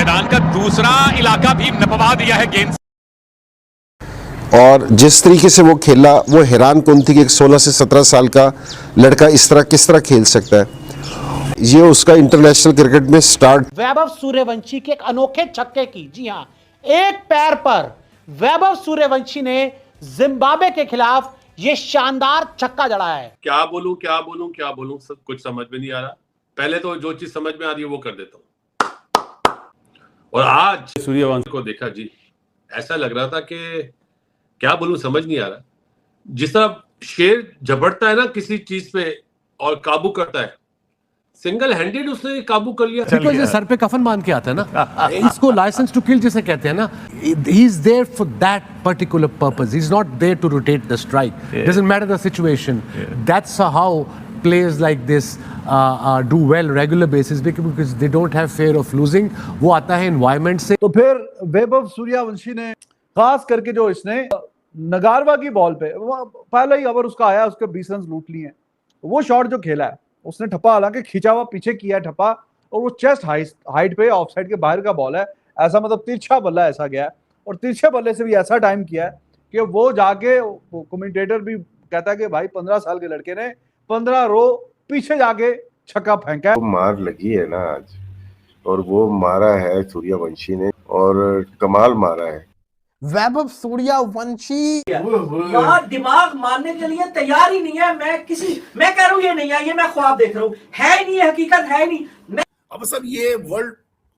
मैदान का दूसरा इलाका भी नपवा दिया है गेंद। और जिस तरीके से वो खेला वो हैरान कौन थी कि एक 16 से 17 साल का लड़का किस तरह खेल सकता है। ये उसका इंटरनेशनल क्रिकेट में स्टार्ट। वैभव सूर्यवंशी के एक अनोखे छक्के की, जी हां, एक पैर पर वैभव सूर्यवंशी ने जिम्बाब्वे के खिलाफ ये शानदार छक्का जड़ा है। क्या बोलूं सब कुछ समझ में नहीं आ रहा। पहले तो जो चीज समझ में आ रही है वो कर देता हूं। और आज सूर्यवंशी को देखा जी, ऐसा लग रहा था कि क्या बोलूं समझ नहीं आ रहा। जिस तरह शेर झपटता है ना किसी चीज पे और काबू करता है, सिंगल हैंडेड उसने काबू कर लिया। बिकॉज़ ये सर पे कफन मान के आता है ना, इसको लाइसेंस टू किल जिसे कहते हैं ना, he is there for that particular purpose, he is not there to rotate the strike, doesn't matter the situation. That's how players like this do well regular basis because they don't have fear of losing. वो आता है environment से। तो फिर वैभव सूर्यवंशी ने खास करके जो इसने नगारवा की बॉल पे पहला ही ओवर उसका आया, उसके 20 रन लूट लिए हैं। वो शॉट जो खेला है उसने ठप्पा हालांकि खींचा हुआ पीछे किया ठप्पा, और वो चेस्ट हाइट पे ऑफ साइड के बाहर का बॉल है, ऐसा मतलब तिरछा बल्ला ऐसा गया है, और तिरछे बल्ले से भी ऐसा टाइम किया है कि वो जाके कमेंटेटर भी कहता है कि भाई 15 साल के लड़के ने 15 रो पीछे जाके छक्का फेंका है। मार लगी है ना आज, और वो मारा है सूर्यवंशी ने, और कमाल मारा है वैभव सूर्यवंशी। दिमाग मारने के लिए तैयार ही नहीं है। मैं कह रहा हूँ ये नहीं है, ये मैं ख्वाब देख रहा हूँ, है ही नहीं, हकीकत है ही नहीं। अब सब ये वर्ल्ड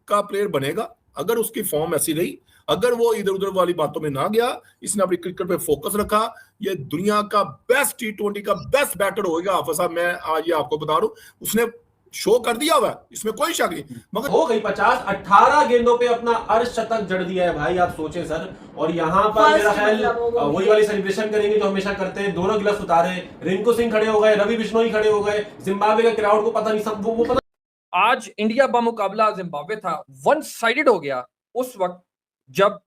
का प्लेयर बनेगा अगर उसकी फॉर्म ऐसी रही, अगर वो इधर उधर वाली बातों में ना गया, इसने अपनी क्रिकेट पे फोकस रखा, ये दुनिया का बेस्ट T20 का बेस्ट बैटर होगा। हाफिज साहब, मैं आज ये आपको बता रहा हूं, उसने शो कर दिया हुआ है, इसमें कोई शक नहीं। मगर हो गई 50, 18 गेंदों पे अपना अर्धशतक जड़ दिया है भाई, आप सोचें सर। और यहाँ पर मेरा ख्याल वही वाली सेलिब्रेशन करेंगे जो हमेशा करते हैं, दोनों गिलास उतारे, रिंकू सिंह खड़े हो गए, रवि बिश्नोई खड़े हो गए, जिम्बाब्वे के क्राउड को पता नहीं, सब वो पता। आज इंडिया बामुकाबला जिम्बाब्वे था, वन साइडेड हो गया उस वक्त जब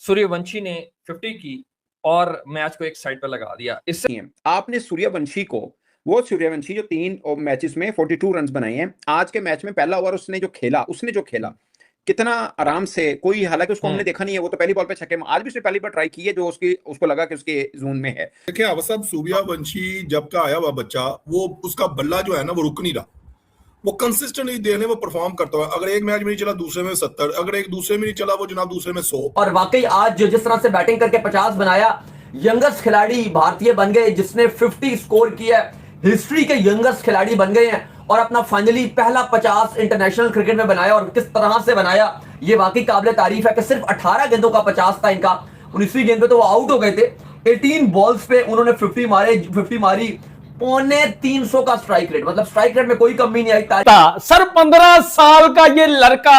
सूर्यवंशी ने 50 की और मैच को एक साइड पर लगा दिया। इससे आपने सूर्यवंशी को, वो सूर्यवंशी जो 3 मैचेस में 42 रन बनाए हैं, आज के मैच में पहला ओवर उसने जो खेला कितना आराम से, कोई हालांकि उसको हमने देखा नहीं है, वो तो पहली बॉल पे छक्के में, आज भी उसने पहली बार ट्राई की है जो उसको लगा कि उसके जोन में है। देखिए अब सब सूर्यवंशी जब का आया हुआ बच्चा, वो उसका बल्ला जो है ना वो रुक नहीं रहा, वो कंसिस्टेंटली देने वो परफॉर्म करता है। अगर एक मैच में नहीं चला दूसरे में 70, अगर एक दूसरे में नहीं चला वो जनाब दूसरे में 100। और वाकई आज जो जिस तरह से बैटिंग करके 50 बनाया, यंगेस्ट खिलाड़ी भारतीय बन गए जिसने 50 स्कोर किया, हिस्ट्री के यंगेस्ट खिलाड़ी बन गए हैं, और अपना फाइनली पहला 50 इंटरनेशनल क्रिकेट में बनाया, और किस तरह से बनाया ये वाकई काबिल तारीफ है कि सिर्फ 18 गेंदों का 50 था इनका। 19वीं गेंद पे तो वो आउट हो गए थे। 18 बॉल्स पे उन्होंने 50 मारी, 350 का स्ट्राइक रेट, मतलब स्ट्राइक रेट में कोई कमी नहीं आई। सर 15 साल का ये लड़का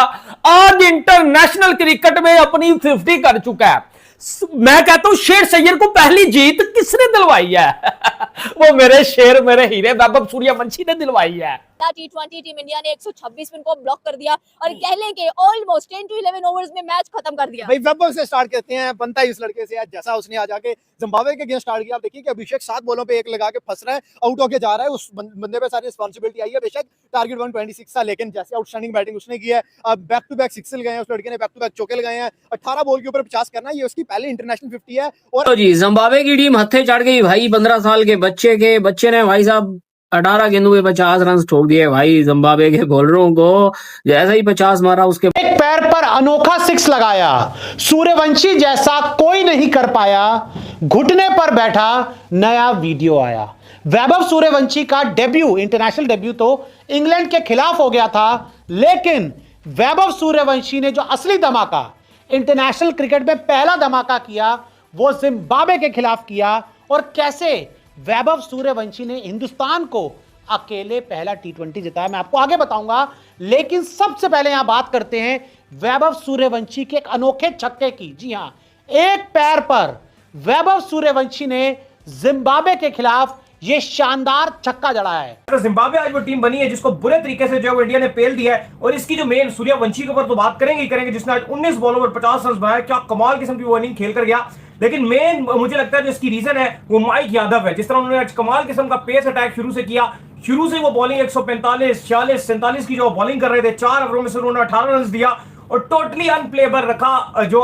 आज इंटरनेशनल क्रिकेट में अपनी 50 कर चुका है। मैं कहता हूं शेर सैयद को पहली जीत किसने दिलवाई है? वो मेरे शेर, मेरे हीरे वैभव सूर्यवंशी ने दिलवाई है। T20 टीम इंडिया ने 126 रन को ब्लॉक कर दिया और कह लें कि ऑलमोस्ट 10 to 11 ओवर्स में मैच खत्म कर दिया। भाई वैभव से स्टार्ट करते हैं, बनता है इस लड़के से। जैसा उसने आज आके जिम्बाब्वे के अगेंस्ट स्टार्ट किया, आप देखिए कि अभिषेक 7 बॉलों पे 1 लगा के फंस रहा है, आउट होके जा रहा है, उस बंदे पे सारी रिस्पांसिबिलिटी आई है। बेशक टारगेट 126 था, लेकिन जैसे आउटस्टैंडिंग बैटिंग उसने की है, अब बैक टू बैक सिक्स लगाए हैं उस लड़के ने, बैक टू बैक चौके लगाए हैं। 18 बॉल के ऊपर 50 करना, ये उसकी पहली इंटरनेशनल 50 है। और जी जिम्बाब्वे की टीम हत्थे चढ़ गई भाई 15 साल के बच्चे ने भाई साहब 18 गेंदों पे 50 रन ठोक दिए भाई जिम्बाब्वे के बॉलरों को। जैसा ही 50 मारा उसके एक पैर पर अनोखा 6 लगाया, सूर्यवंशी जैसा कोई नहीं कर पाया, घुटने पर बैठा नया वीडियो आया। वैभव सूर्यवंशी का डेब्यू, इंटरनेशनल डेब्यू तो इंग्लैंड के खिलाफ हो गया था, लेकिन वैभव सूर्यवंशी ने जो असली धमाका इंटरनेशनल क्रिकेट में पहला धमाका किया वो जिम्बाब्वे के खिलाफ किया। और कैसे वैभव सूर्यवंशी ने हिंदुस्तान को अकेले पहला T20 जिताया, मैं आपको आगे बताऊंगा। लेकिन सबसे पहले यहां बात करते हैं वैभव सूर्यवंशी के एक अनोखे छक्के की। जी हां, एक पैर पर वैभव सूर्यवंशी ने जिम्बाब्वे के खिलाफ ये शानदार छक्का जड़ा है। तो जिम्बाब्वे आज वो टीम बनी है जिसको बुरे तरीके से जो इंडिया ने पेल दिया है, और इसकी जो मेन सूर्यवंशी के ऊपर तो बात करेंगे जिसने आज 19 बॉलों पर 50 रन बनाया, क्या कमाल किस्म की वो इनिंग खेल कर गया। लेकिन मेन मुझे लगता है जो इसकी रीजन है वो माइक यादव है। जिस तरह उन्होंने आज कमाल किस्म का पेस अटैक शुरू से किया, शुरू से वो बॉलिंग 145, 46, 47 की जो बॉलिंग कर रहे थे, 4 ओवरों में से उन्होंने 18 रन दिया, और टोटली अनप्लेबल रखा जो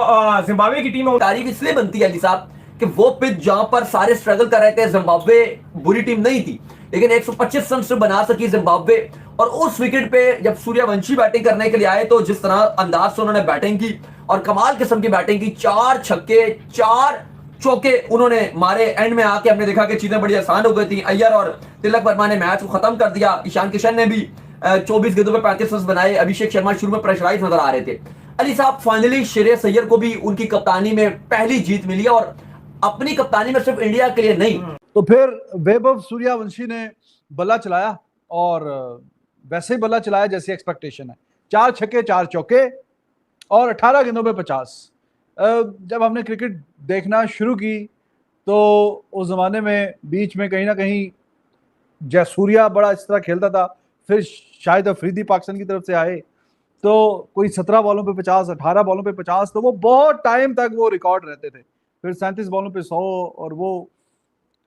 जिम्बाब्वे की टीम है। तारीफ इसलिए बनती है अली साहब कि वो पिच जहां पर सारे स्ट्रगल कर रहे थे, जिम्बाब्वे बुरी टीम नहीं थी, लेकिन 125 रन से बना सकी जिम्बाब्वे। और उस विकेट पे जब सूर्यवंशी बैटिंग करने के लिए आए तो जिस तरह अंदाज से उन्होंने बैटिंग की और कमाल किस्म की बैटिंग की, 4 छक्के 4 चौके उन्होंने मारे। एंड में आके हमने देखा कि चीजें बड़ी आसान हो गई थी। अय्यर और तिलक वर्मा ने मैच को खत्म कर दिया। ईशान किशन ने भी 24 गेंदों पे 35 रन बनाए। अभिषेक शर्मा शुरू में प्रेशराइज नजर आ रहे थे। अली साहब, फाइनली श्रेयस अय्यर को भी उनकी कप्तानी में पहली जीत मिली और अपनी कप्तानी में सिर्फ इंडिया के लिए नहीं। तो फिर वैभव सूर्यवंशी ने बल्ला चलाया और वैसे ही बल्ला चलाया जैसी एक्सपेक्टेशन है। 4 छक्के 4 चौके और 18 गेंदों पे 50। जब हमने क्रिकेट देखना शुरू की तो उस जमाने में बीच में कहीं ना कहीं जयसूर्या बड़ा इस तरह खेलता था, फिर शायद अफरीदी पाकिस्तान की तरफ से आए तो कोई 17 बॉलों पे 50, 18 बॉलों पे 50, तो वो बहुत टाइम तक वो रिकॉर्ड रहते थे। फिर 37 बॉलों पे 100 और वो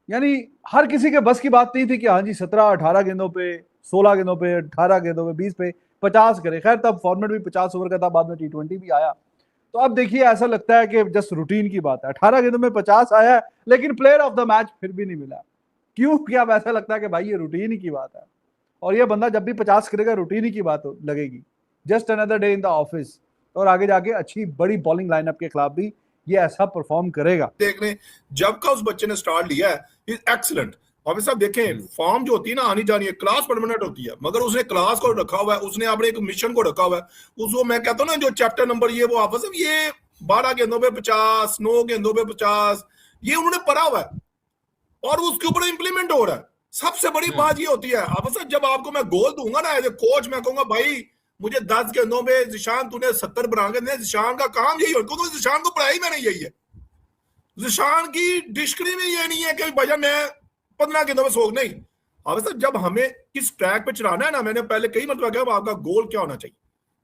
यानी हर किसी के बस की बात नहीं थी कि हाँ जी 17-18 गेंदों पे, 16 गेंदों पे, 18 गेंदों पे, 20 पे 50 करे। खैर तब फॉर्मेट भी 50 ओवर का था, बाद में T20 भी आया। तो अब देखिए ऐसा लगता है कि जस्ट रूटीन की बात है। 18 गेंदों में 50 आया है लेकिन प्लेयर ऑफ द मैच फिर भी नहीं मिला। क्यों? क्या अब ऐसा लगता है कि भाई ये रूटीन ही की बात है और ये बंदा जब भी 50 करेगा रूटीन ही की बात लगेगी। Just another day in the office. और आगे जाके अच्छी बड़ी बॉलिंग लाइनअप के खिलाफ भी ये ऐसा परफॉर्म करेगा। देख लें जब का उस बच्चे ने स्टार्ट लिया है, इज एक्सीलेंट। और सब देखें फॉर्म जो होती है ना आनी जानी है, क्लास परमानेंट होती है, मगर उसने क्लास को रखा हुआ है, उसने अपने एक मिशन को रखा हुआ है। उसको मैं कहता हूँ ना जो चैप्टर नंबर ये वो आप सब ये 12 गेंदों पे 50, 9 गेंदों पे 50 ये उन्होंने पढ़ा हुआ है और उसके ऊपर इंप्लीमेंट हो रहा है। सबसे बड़ी बात ये होती है अब सर जब आपको मैं गोल दूंगा ना एज ए कोच, मैं कहूंगा भाई मुझे 10 गेंदों में जिशान तूने 70 बना के दे। जिशान का काम यही होगा, तो जिशान को पढ़ाई मैंने यही है। जिशान की डिक्शनरी में ये नहीं है कि भैया मैं 15 गेंदों में 100 नहीं। अब सर जब हमें किस ट्रैक पे चलाना है ना, मैंने पहले कई मतलब कहा आपका गोल क्या होना चाहिए।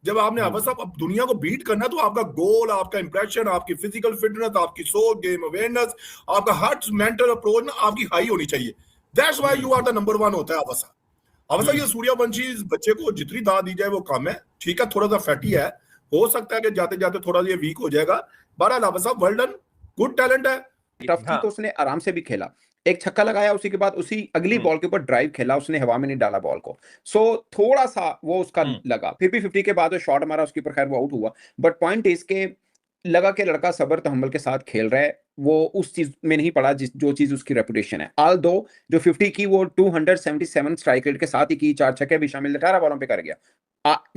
जब आपने अब साहब दुनिया को बीट करना तो आपका गोल, आपका इंप्रेशन, आपकी फिजिकल फिटनेस, आपकी सोच, गेम अवेयरनेस, आपका हर मेंटल अप्रोच ना आपकी हाई होनी चाहिए। That's why you are the number 1 होता है अवसा। अवसा ये सूर्यवंशी इस बच्चे को जितनी दाद दी जाए वो कम है। ठीक है थोड़ा सा फैटी है, हो सकता है कि जाते जाते थोड़ा सा ये वीक हो जाएगा। बहरहाल अवसा वेल डन, गुड टैलेंट है। टफ थी तो उसने आराम से भी खेला। एक छक्का लगाया, उसी के बाद उसी अगली बॉल के ऊपर ड्राइव खेला, उसने हवा में नहीं डाला बॉल को। सो थोड़ा सा वो उसका लगा। फिर भी 50 के बाद वो शॉट मारा उसके ऊपर, खैर वो आउट हुआ। बट पॉइंट इसके लगा कि लड़का सब्र तहम्मुल के साथ खेल रहा है। वो उस चीज में नहीं पड़ा जो चीज उसकी रेपुटेशन है। ऑल दो जो 50 की वो 277 स्ट्राइक रेट के साथ ही की, 4 छक्के भी शामिल, 18 बॉलों पे कर गया।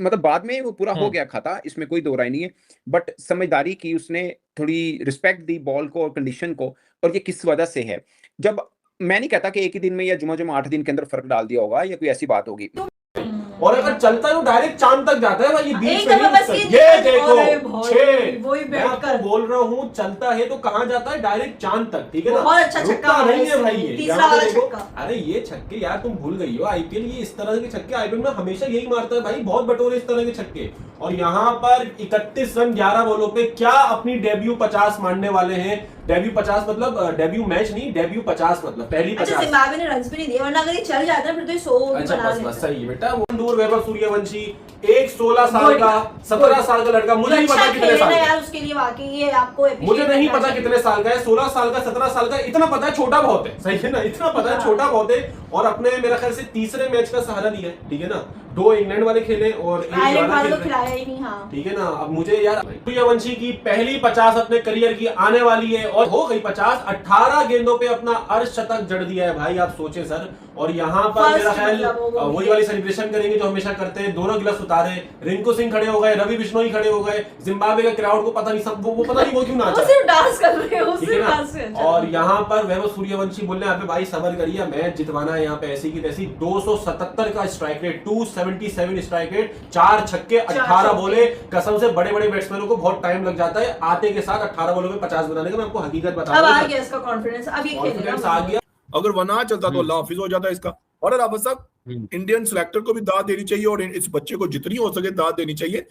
मतलब बाद में वो पूरा हो गया खाता, इसमें कोई दो राय नहीं है। बट समझदारी की, उसने थोड़ी रिस्पेक्ट दी बॉल को और कंडीशन को। और ये किस वजह से है, जब मैं नहीं कहता कि एक ही दिन में या जुमा 8 दिन के अंदर फर्क डाल दिया होगा या कोई ऐसी बात होगी। और अगर चलता है तो डायरेक्ट चांद तक जाता है भाई, ये बीच में नहीं। ये देखो 6 वही मैं आपको बोल रहा हूँ, चलता है तो कहां जाता है? डायरेक्ट चांद तक। ठीक है ना, बहुत अच्छा छक्का नहीं है भाई ये तीसरा वाला छक्का। अरे ये छक्के यार तुम भूल गई हो, आईपीएल ये इस तरह के छक्के आईपीएल में हमेशा यही मारता है भाई, बहुत बटोरे इस तरह के छक्के। और यहाँ पर 31 रन 11 बॉलों पे क्या अपनी डेब्यू 50 मारने वाले हैं। डेब्यू 50 मतलब डेब्यू मैच नहीं, डेब्यू 50 मतलब पहली 50। अच्छा जिम्बाब्वे ने रन्स भी नहीं दिए, वरना अगर ये चल जाता फिर तो ये 100 भी अच्छा बना बस लेता। बस सही है बेटा। वो दूर वैभव सूर्यवंशी एक 16 साल का 17 साल का लड़का, मुझे नहीं पता कितने साल का यार, उसके लिए वाकई ये आपको मुझे नहीं पता कितने साल का है, 16 साल का 17 साल का, इतना पता है छोटा बहुत है। सही है ना, इतना पता है छोटा बहुत है। और अपने मेरा ख्याल से तीसरे मैच का सहारा लिया है। ठीक है ना, 2 इंग्लैंड वाले खेले और एक खिलाया ही नहीं। हाँ ठीक है ना। अब मुझे यार सूर्यवंशी की पहली 50 अपने करियर की आने वाली है और हो गई 50। 18 गेंदों पे अपना अर्धशतक जड़ दिया है भाई, आप सोचे सर। और यहाँ पर मेरा ख्याल वही वाली सेलिब्रेशन करेंगे जो हमेशा करते हैं। दोनों गिलास उतारे, रिंकू सिंह खड़े हो गए, रवि बिश्नोई खड़े हो गए। जिम्बाब्वे का क्राउड को पता नहीं सब वो पता नहीं वो क्यों नाचा, सिर्फ डांस कर रहे हैं, ठीक है ना। और यहाँ पर वैभव सूर्यवंशी बोलने यहाँ पे भाई सबर करिए, मैच जितवाना है यहाँ पे ऐसी की तैसी। 277 का स्ट्राइक रेट, 277 स्ट्राइक रेट, 4 छक्के 18 बोले। कसम से बड़े बड़े बैट्समैनों को बहुत टाइम लग जाता है आते के साथ 18 बोलों में 50 बनाने का। मैं आपको हकीकत बता रहा हूं, अब आ गया इसका कॉन्फिडेंस, अब ये कॉन्फिडेंस आ गया। अगर वह ना चलता तो अल्लाह हाफिज हो जाता इसका। और अब साहब इंडियन सिलेक्टर को भी दाद देनी चाहिए और इस बच्चे को जितनी हो सके दाद देनी चाहिए।